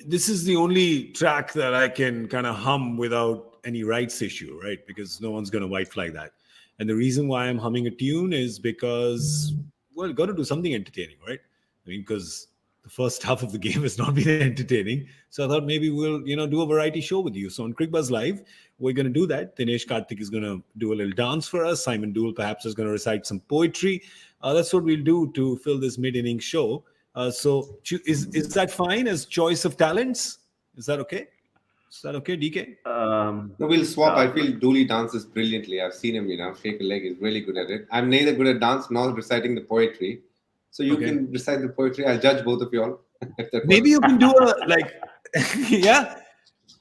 this is the only track that I can kind of hum without any rights issue, right? Because no one's going to white flag that. And the reason why I'm humming a tune is because, well, got to do something entertaining, right? I mean, because the first half of the game has not been entertaining. So I thought maybe we'll, do a variety show with you. So on Cricbuzz Live, we're going to do that. Dinesh Karthik is going to do a little dance for us. Simon Doull perhaps is going to recite some poetry. That's what we'll do to fill this mid-inning show. So is that fine as choice of talents? Is that okay? Is that okay, DK? No, we'll swap. I feel Dooley dances brilliantly. I've seen him, shake a leg. He's really good at it. I'm neither good at dance nor reciting the poetry. So you can recite the poetry. I'll judge both of you all. Maybe you can do yeah.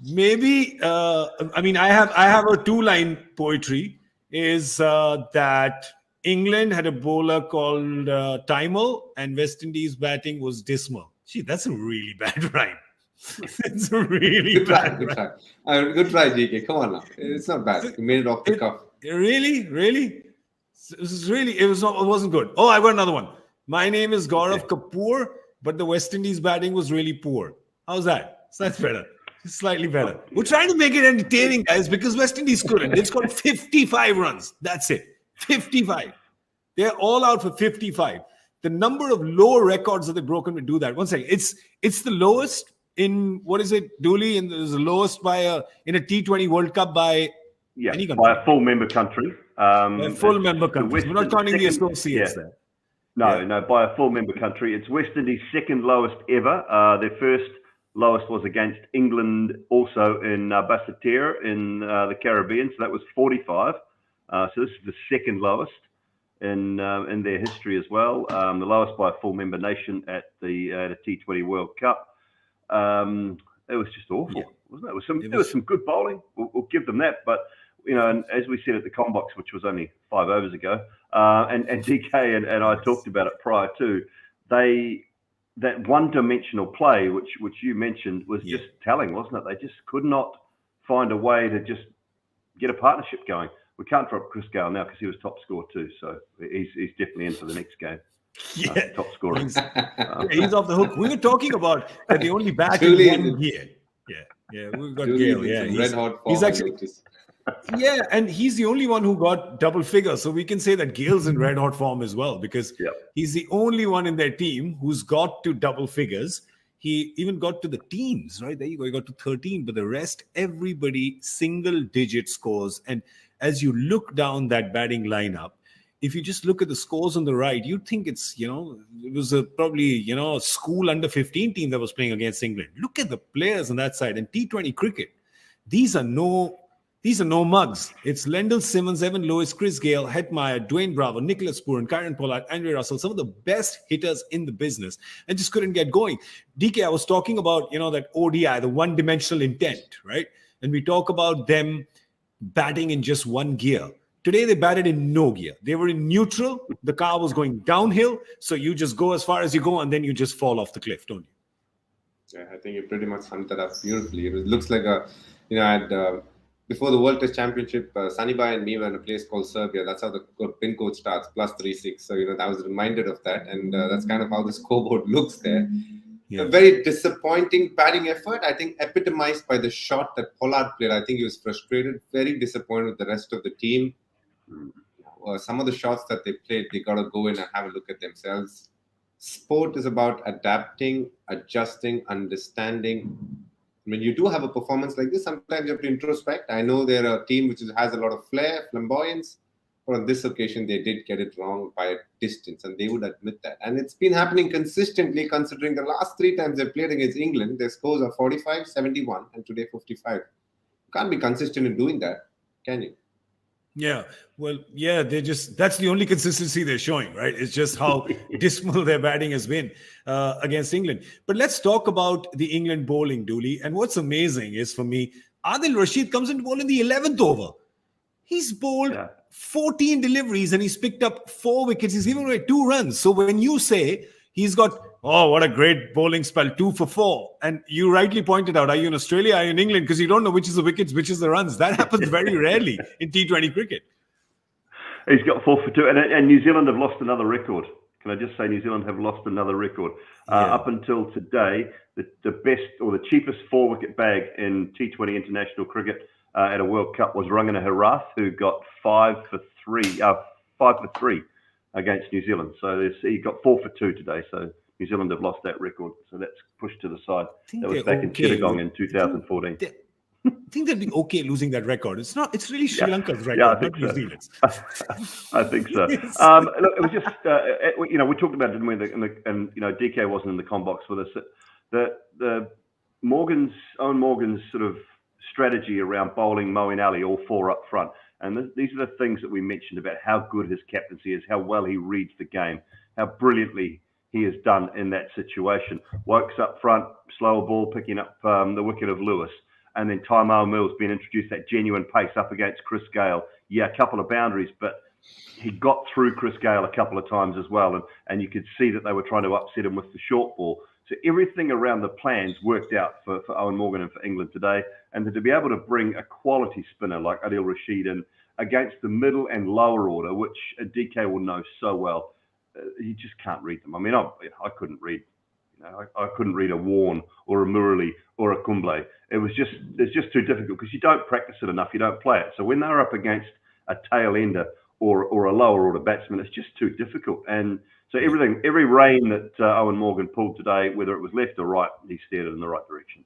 Maybe, I have a 2-line poetry is that England had a bowler called Timel and West Indies batting was dismal. Gee, that's a really bad rhyme. It's a really bad rhyme. Good try, GK. Come on now. It's not bad. You made it off the cuff. Really? It wasn't good. Oh, I got another one. My name is Gaurav Kapur, but the West Indies batting was really poor. How's that? So that's better. It's slightly better. We're trying to make it entertaining, guys, because West Indies couldn't. They scored 55 runs. That's it. 55. They're all out for 55. The number of lower records that they've broken to do that. One second. It's the lowest in, what is it, Dooley? And there's the lowest in a T20 World Cup by any country. By a full member country. A full member country. We're not counting the associates there. No, by a full member country. It's West Indies' second lowest ever. Their first lowest was against England, also in Basseterre in the Caribbean. So that was 45. So this is the second lowest in their history as well. The lowest by a full member nation at the T20 World Cup. It was just awful, wasn't it? There was some good bowling. We'll give them that. But, and as we said at the Combox, which was only 5 overs ago, and DK and I talked about it prior to, that one-dimensional play, which you mentioned, was just telling, wasn't it? They just could not find a way to just get a partnership going. We can't drop Chris Gale now because he was top scorer too, so he's definitely in for the next game. Top scorer. He's off the hook. We were talking about that they only bat in 1 year. Yeah, we've got Gale. Yeah, he's actually. Yeah, and he's the only one who got double figures. So we can say that Gale's in red hot form as well because he's the only one in their team who's got to double figures. He even got to the teens, right? There you go. He got to 13, but the rest, everybody single digit scores. And as you look down that batting lineup, if you just look at the scores on the right, you'd think it's, it was probably, a school under 15 team that was playing against England. Look at the players on that side. And T20 cricket, these are no mugs. It's Lendl Simmons, Evan Lewis, Chris Gale, Hetmeyer, Dwayne Bravo, Nicholas Pooran, Kieran Pollard, Andre Russell, some of the best hitters in the business, and just couldn't get going. DK, I was talking about, that ODI, the one-dimensional intent, right? And we talk about them batting in just one gear. Today, they batted in no gear. They were in neutral. The car was going downhill. So you just go as far as you go, and then you just fall off the cliff, don't you? Yeah, I think you pretty much summed that up beautifully. It looks like before the World Test Championship, Sanibai and me were in a place called Serbia. That's how the pin code starts, +36. So, I was reminded of that. And that's kind of how the scoreboard looks there. Yeah. A very disappointing batting effort, I think, epitomized by the shot that Pollard played. I think he was frustrated, very disappointed with the rest of the team. Some of the shots that they played, they got to go in and have a look at themselves. Sport is about adapting, adjusting, understanding. When you do have a performance like this, sometimes you have to introspect. I know they're a team which has a lot of flair, flamboyance, but on this occasion, they did get it wrong by a distance, and they would admit that. And it's been happening consistently, considering the last 3 times they've played against England, their scores are 45, 71, and today 55. You can't be consistent in doing that, can you? Yeah, well, that's the only consistency they're showing, right? It's just how dismal their batting has been against England. But let's talk about the England bowling, Dooley. And what's amazing is, for me, Adil Rashid comes into bowl in the 11th over. He's bowled 14 deliveries and he's picked up 4 wickets. He's given away 2 runs. So when you say he's got, what a great bowling spell, 2 for 4. And you rightly pointed out, are you in Australia, are you in England? Because you don't know which is the wickets, which is the runs. That happens very rarely in T20 cricket. He's got 4 for 2. And New Zealand have lost another record. Can I just say New Zealand have lost another record? Up until today, the best or the cheapest 4-wicket bag in T20 international cricket at a World Cup was Rangana Herath, who got 5 for 3 against New Zealand. So he got 4 for 2 today. So New Zealand have lost that record. So that's pushed to the side. That was back in Chittagong in 2014. I think they'd be okay losing that record. It's really Sri Lanka's record, not New Zealand's. I think so. Look, it was just, we talked about it, didn't we? And DK wasn't in the com box with us. The Owen Morgan's sort of strategy around bowling Moeen Ali, all 4 up front. And these are the things that we mentioned about how good his captaincy is, how well he reads the game, how brilliantly he has done in that situation. Wokes up front, slower ball, picking up the wicket of Lewis. And then Tymale Mills being introduced, that genuine pace up against Chris Gayle. Yeah, a couple of boundaries, but he got through Chris Gayle a couple of times as well. And you could see that they were trying to upset him with the short ball. So everything around the plans worked out for Owen Morgan and for England today. And to be able to bring a quality spinner like Adil Rashid in against the middle and lower order, which DK will know so well, you just can't read them. I mean, I couldn't read. I couldn't read a Warne or a Murali or a Kumble. It's just too difficult because you don't practice it enough. You don't play it. So when they're up against a tail ender or a lower order batsman, it's just too difficult. And so every rein that Owen Morgan pulled today, whether it was left or right, he steered it in the right direction.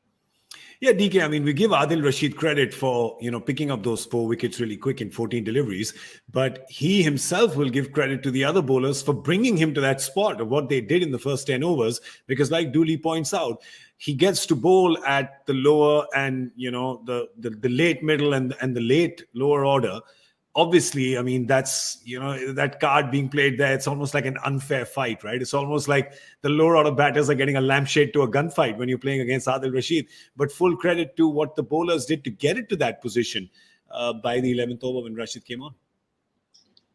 Yeah, DK, I mean, we give Adil Rashid credit for, picking up those 4 wickets really quick in 14 deliveries, but he himself will give credit to the other bowlers for bringing him to that spot of what they did in the first 10 overs, because like Dooley points out, he gets to bowl at the lower and, the late middle and the late lower order. Obviously, I mean, that's, that card being played there, it's almost like an unfair fight, right? It's almost like the lower order batters are getting a lampshade to a gunfight when you're playing against Adil Rashid. But full credit to what the bowlers did to get it to that position by the 11th over when Rashid came on.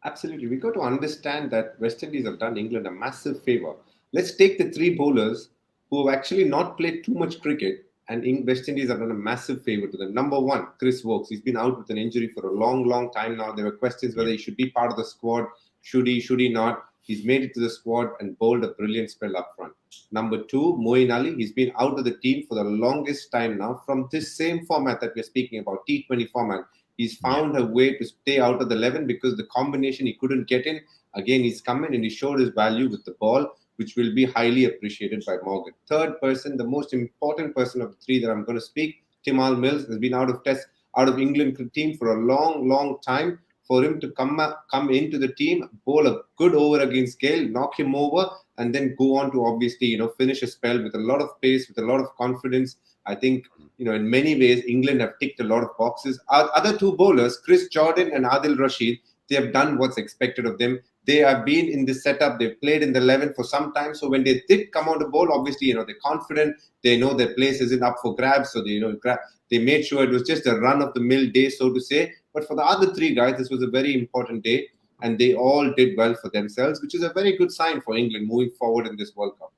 Absolutely. We got to understand that West Indies have done England a massive favor. Let's take the 3 bowlers who have actually not played too much cricket, and West Indies have done a massive favor to them. Number 1, Chris Woakes. He's been out with an injury for a long, long time now. There were questions whether he should be part of the squad. Should he not? He's made it to the squad and bowled a brilliant spell up front. Number 2, Moeen Ali. He's been out of the team for the longest time now from this same format that we're speaking about, T20 format. He's found a way to stay out of the 11 because the combination he couldn't get in. Again, he's come in and he showed his value with the ball, which will be highly appreciated by Morgan. Third person, the most important person of the 3 that I'm going to speak, Tymale Mills, has been out of England team for a long, long time. For him to come into the team, bowl a good over against Gayle, knock him over, and then go on to obviously, finish a spell with a lot of pace, with a lot of confidence. I think, in many ways, England have ticked a lot of boxes. Our other 2 bowlers, Chris Jordan and Adil Rashid, they have done what's expected of them. They have been in this setup. They've played in the 11 for some time. So when they did come on the bowl, obviously, they're confident. They know their place isn't up for grabs. So they made sure it was just a run-of-the-mill day, so to say. But for the other 3 guys, this was a very important day. And they all did well for themselves, which is a very good sign for England moving forward in this World Cup.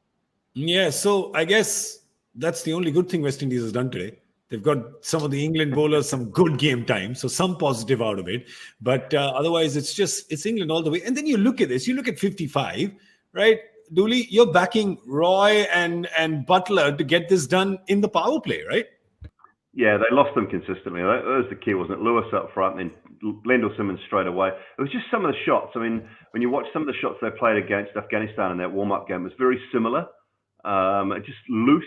Yeah, so I guess that's the only good thing West Indies has done today. They've got some of the England bowlers, some good game time, so some positive out of it. But otherwise, it's England all the way. And then you look at this, you look at 55, right? Dooley, you're backing Roy and Butler to get this done in the power play, right? Yeah, they lost them consistently. That was the key, wasn't it? Lewis up front, and then Lendl Simmons straight away. It was just some of the shots. I mean, when you watch some of the shots they played against Afghanistan in that warm-up game, it was very similar, just loose.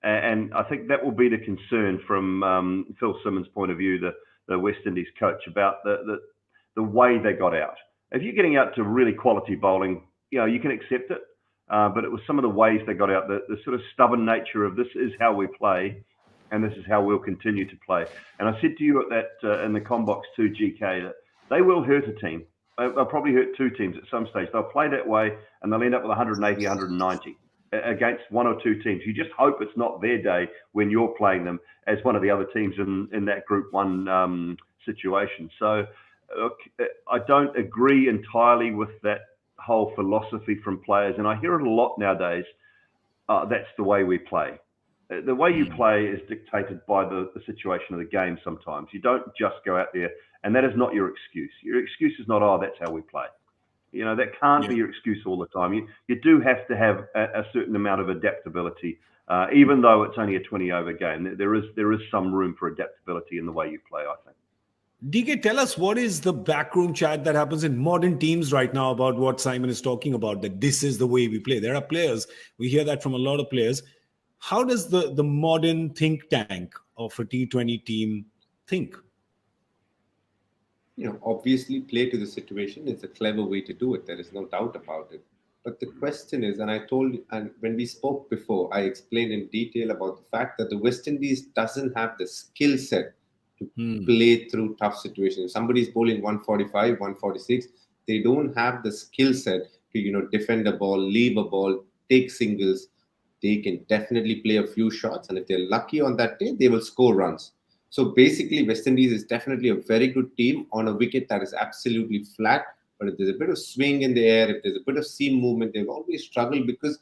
And I think that will be the concern from Phil Simmons' point of view, the West Indies coach, about the way they got out. If you're getting out to really quality bowling, you can accept it. But it was some of the ways they got out, the sort of stubborn nature of this is how we play, and this is how we'll continue to play. And I said to you at that in the combox too, GK, that they will hurt a team. They'll probably hurt 2 teams at some stage. They'll play that way, and they'll end up with 180, 190. Against 1 or 2 teams. You just hope it's not their day when you're playing them as one of the other teams in that Group 1 situation. So look, I don't agree entirely with that whole philosophy from players, and I hear it a lot nowadays. That's the way we play. The way you play is dictated by the situation of the game sometimes. You don't just go out there, and that is not your excuse. Your excuse is not, that's how we play. That can't be your excuse all the time. You do have to have a certain amount of adaptability, even though it's only a 20-over game. There is some room for adaptability in the way you play, I think. DK, tell us, what is the backroom chat that happens in modern teams right now about what Simon is talking about, that this is the way we play? There are players, we hear that from a lot of players. How does the modern think tank of a T20 team think? Obviously play to the situation. It's a clever way to do it. There is no doubt about it. But the question is, and I told you, and when we spoke before, I explained in detail about the fact that the West Indies doesn't have the skill set to play through tough situations. If somebody's bowling 145, 146, they don't have the skill set to, defend a ball, leave a ball, take singles. They can definitely play a few shots. And if they're lucky on that day, they will score runs. So basically, West Indies is definitely a very good team on a wicket that is absolutely flat. But if there's a bit of swing in the air, if there's a bit of seam movement, they've always struggled because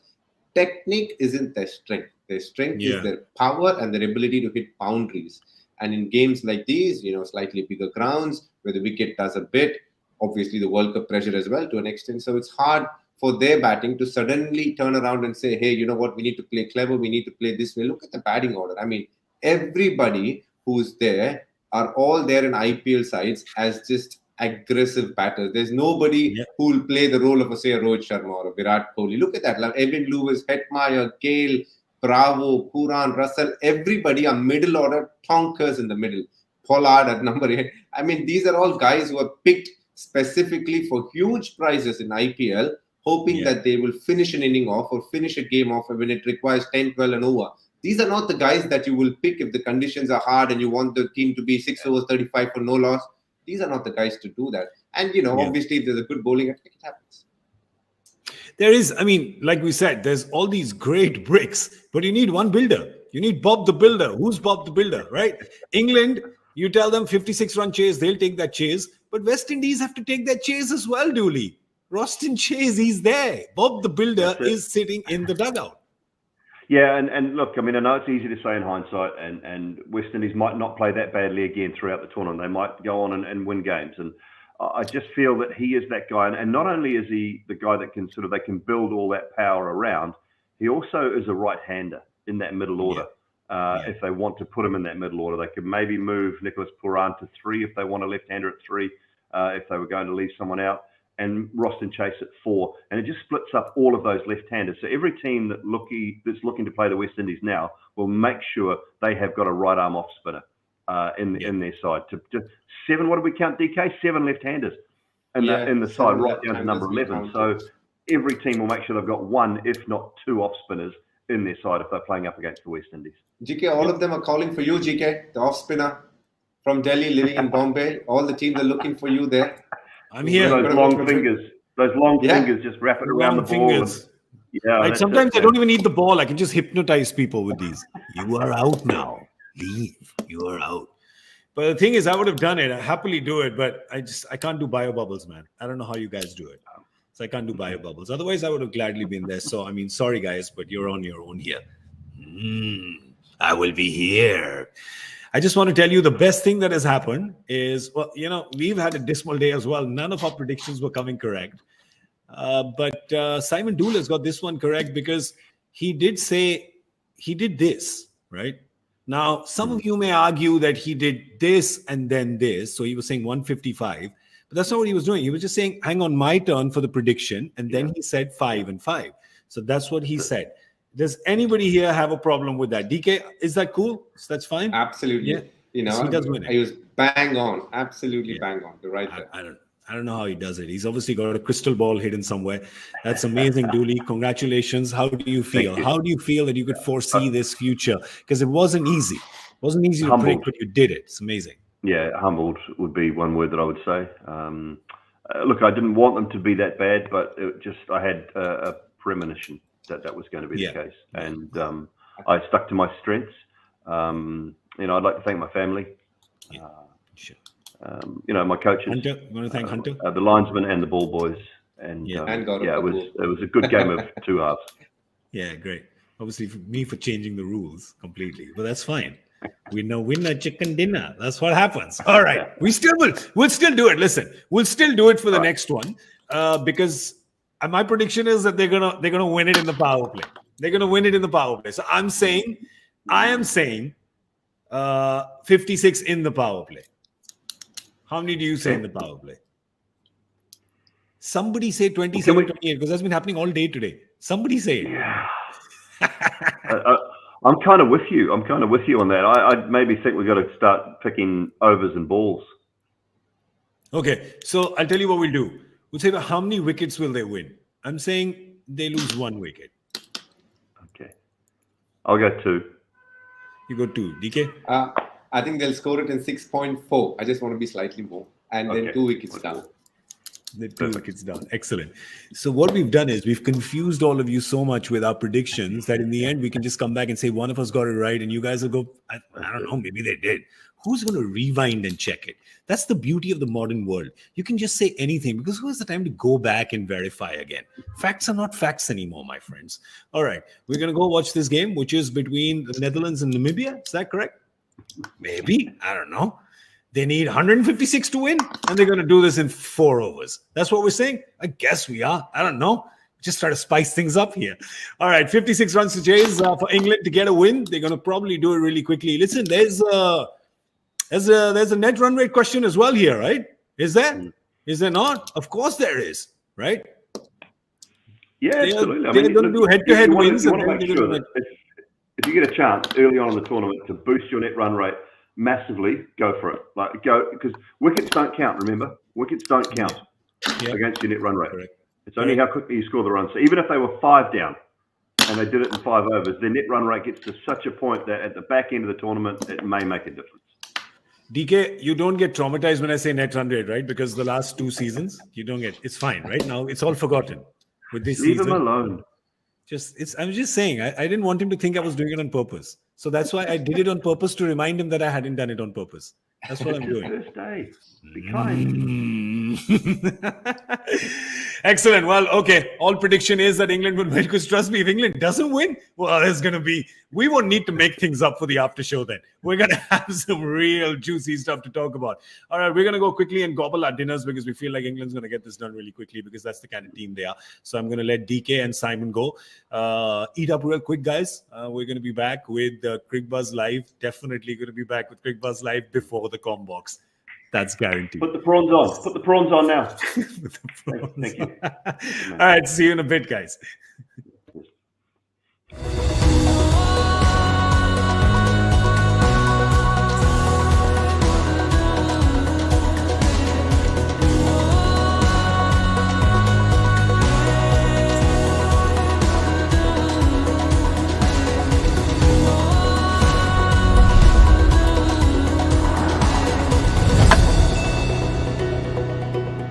technique isn't their strength. Their strength is their power and their ability to hit boundaries. And in games like these, slightly bigger grounds where the wicket does a bit, obviously the World Cup pressure as well to an extent. So it's hard for their batting to suddenly turn around and say, hey, you know what, we need to play clever, we need to play this way. Look at the batting order. I mean, everybody who's there are all there in IPL sides as just aggressive batters. There's nobody who will play the role of, say, a Rohit Sharma or a Virat Kohli. Look at that. Like Evan Lewis, Hetmeyer, Gale, Bravo, Kuran, Russell, everybody are middle order tonkers in the middle. Pollard at number 8. I mean, these are all guys who are picked specifically for huge prizes in IPL, hoping that they will finish an inning off or finish a game off when it requires 10, 12 and over. These are not the guys that you will pick if the conditions are hard and you want the team to be 6 overs, 35 for no loss. These are not the guys to do that. And, obviously, if there's a good bowling attack, it happens. There is, like we said, there's all these great bricks, but you need one builder. You need Bob the Builder. Who's Bob the Builder, right? England, you tell them 56-run chase, they'll take that chase. But West Indies have to take that chase as well, Dooley. Roston Chase, he's there. Bob the Builder is sitting in the dugout. Yeah, and look, I know it's easy to say in hindsight, and West Indies might not play that badly again throughout the tournament. They might go on and win games. And I just feel that he is that guy. And not only is he the guy that they can build all that power around, he also is a right-hander in that middle order. If they want to put him in that middle order, they could maybe move Nicholas Pooran to 3 if they want a left-hander at 3, if they were going to leave someone out, and Roston Chase at 4. And it just splits up all of those left-handers. So every team that's looking to play the West Indies now will make sure they have got a right-arm off-spinner in their side. To 7, what do we count, DK? 7 left-handers in the side, right down to number 11. So every team will make sure they've got 1, if not 2 off-spinners in their side if they're playing up against the West Indies. GK, all of them are calling for you, GK, the off-spinner from Delhi, living in Bombay. All the teams are looking for you there. I'm here. Those long fingers just wrap it around the ball. Like sometimes I don't even need the ball. I can just hypnotize people with these. You are out now. Leave. You are out. But the thing is, I would have done it. I happily do it, but I can't do bio bubbles, man. I don't know how you guys do it. So I can't do bio bubbles. Otherwise, I would have gladly been there. So, sorry, guys, but you're on your own here. I will be here. I just want to tell you the best thing that has happened is, we've had a dismal day as well. None of our predictions were coming correct. But Simon Doull has got this one correct because he did say he did this, right? Now, some of you may argue that he did this and then this. So he was saying 155. But that's not what he was doing. He was just saying, hang on my turn for the prediction. And then he said 5 and 5. So that's what he said. Does anybody here have a problem with that? DK, is that cool? So that's fine? Absolutely. Yeah. So he does win it. He was bang on. Absolutely bang on. You're right there. I don't know how he does it. He's obviously got a crystal ball hidden somewhere. That's amazing, Dooley. Congratulations. How do you feel? How do you feel that you could foresee this future? Because it wasn't easy. It wasn't easy to predict, but you did it. It's amazing. Yeah, humbled would be one word that I would say. Look, I didn't want them to be that bad, but I had a premonition that was going to be the case. And I stuck to my strengths. I'd like to thank my family. My coaches. Hunter, you want to thank Hunter? The linesmen and the ball boys. And it was a good game of 2 halves. Yeah, great. Obviously, for me for changing the rules completely, but that's fine. We know winner chicken dinner. That's what happens. All right, we'll still do it. Listen, we'll still do it for the next one. because my prediction is that they're gonna win it in the power play. They're gonna win it in the power play. So I am saying 56 in the power play. How many do you say in the power play? Somebody say 27, 28, because that's been happening all day today. Somebody say it. Yeah. I'm kind of with you. I'm kind of with you on that. I maybe think we've got to start picking overs and balls. Okay, so I'll tell you what we'll do. We'll say, how many wickets will they win? I'm saying they lose 1 wicket. Okay. I'll go 2. You go 2. DK? I think they'll score it in 6.4. I just want to be slightly more. And then 2 wickets down. The 2 wickets down. Excellent. So what we've done is we've confused all of you so much with our predictions that in the end we can just come back and say one of us got it right and you guys will go, I don't know, maybe they did. Who's going to rewind and check it? That's the beauty of the modern world. You can just say anything because who has the time to go back and verify again? Facts are not facts anymore, my friends. All right. We're going to go watch this game, which is between the Netherlands and Namibia. Is that correct? Maybe. I don't know. They need 156 to win, and they're going to do this in 4 overs. That's what we're saying? I guess we are. I don't know. Just try to spice things up here. All right, 56 runs to chase for England to get a win. They're going to probably do it really quickly. Listen, there's a net run rate question as well here, right? Is there? Is there not? Of course there is, right? Yeah, absolutely. They're going to do head-to-head wins. You want to make sure that if you get a chance early on in the tournament to boost your net run rate massively, go for it. Because wickets don't count, remember? Wickets don't count against your net run rate. Correct. It's only how quickly you score the runs. So even if they were 5 down and they did it in 5 overs, their net run rate gets to such a point that at the back end of the tournament, it may make a difference. DK, you don't get traumatized when I say net run rate, right? Because the last 2 seasons, you don't get. It's fine, right? Now it's all forgotten. With this Leave season, him alone. I'm just saying, I didn't want him to think I was doing it on purpose. So that's why I did it on purpose to remind him that I hadn't done it on purpose. That's what I'm doing. First day. Be kind. Excellent. Well, okay. All prediction is that England will win because trust me, if England doesn't win, well, there's going to be, we won't need to make things up for the after show then. We're going to have some real juicy stuff to talk about. All right. We're going to go quickly and gobble our dinners because we feel like England's going to get this done really quickly because that's the kind of team they are. So I'm going to let DK and Simon go. Eat up real quick, guys. We're going to be back with Cricbuzz Live. Definitely going to be back with Cricbuzz Live before the Combox. That's guaranteed. Put the prawns on. Put the prawns on now. Thank you. All right. See you in a bit, guys.